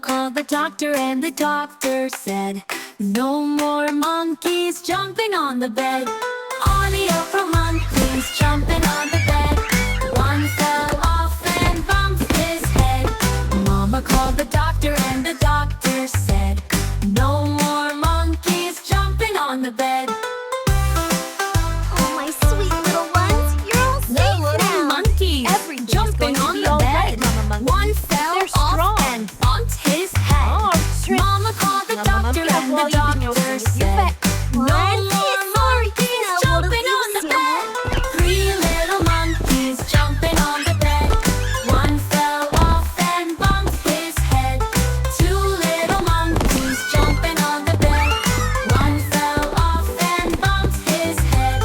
called the doctor and the doctor said, "No more monkeys jumping on the bed." Audio from monkeys jumping on the bed. One fell off and bumped his head. Mama called the doctor and the doctor said, "No more monkeys jumping on the bed." Oh, my sweet little ones, you're all safe now. Monkeys jumping on the bed. One fell off and bumped his head. Mama called the doctor and the doctor said, "No more monkeys jumping on the bed." Three little monkeys jumping on the bed. One fell off and bumped his head. Two little monkeys jumping on the bed. One fell off and bumped his head.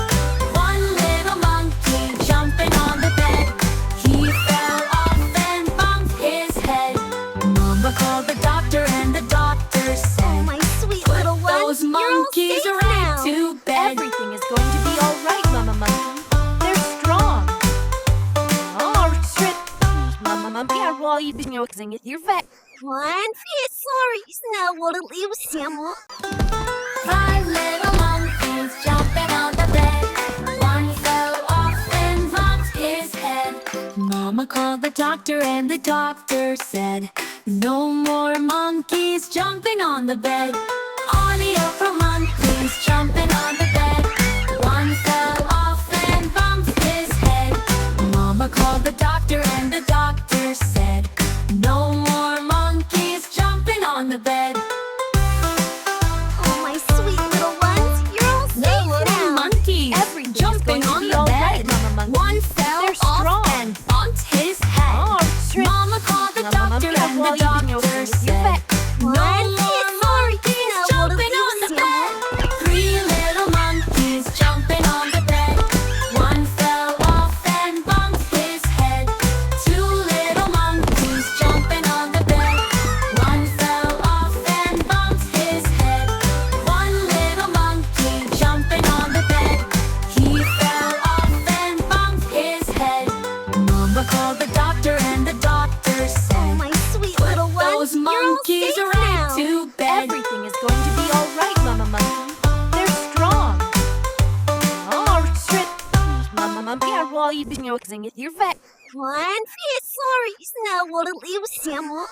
One little monkey jumping on the bed. He fell off and bumped his head. Mama called the doctor and the doctor said, Oh, my sweet little ones, "Those you're all monkeys safe right now. to bed." Everything is going to be all right, Mama Monkey. They're strong. Oh, shit. Mama Monkey, I will you be using it. You're vet. One feet sorry, now what it leaves Samuel. Five little monkeys jumping on the bed. One fell off and bumped his head. Mama called the doctor and the doctor said, "No more monkeys jumping on the bed." Audio from monkeys jumping on the bed. One fell off and bumped his head. Mama called the doctor and the doctor said, "No more monkeys jumping on the bed." Oh, my sweet little ones, you're all safe now. Monkeys Everything is jumping going to on be the all bed. right, Mama Monkey. One fell They're off strong. and bumped his head. Oh, shit. Mama called the Mama doctor Monkey, I and the will you be doctor using it. You're said, vet. "No One more feet sorry, monkeys now what it jumping leaves on the Samuel. bed." Three little monkeys jumping on the bed. One fell off and bumped his head. Two little monkeys jumping on the bed. One fell off and bumped his head. One little monkey jumping on the bed. He fell off and bumped his head. Mama called the doctor and the doctor Oh, said, my sweet little ones, "Those you're all monkeys safe right now. to bed." Everything is going to be all right, Mama Monkey. They're strong. Oh, shit. Mama Monkey, I will you be using it. You're vet. One feet sorry, now what it leaves Samuel.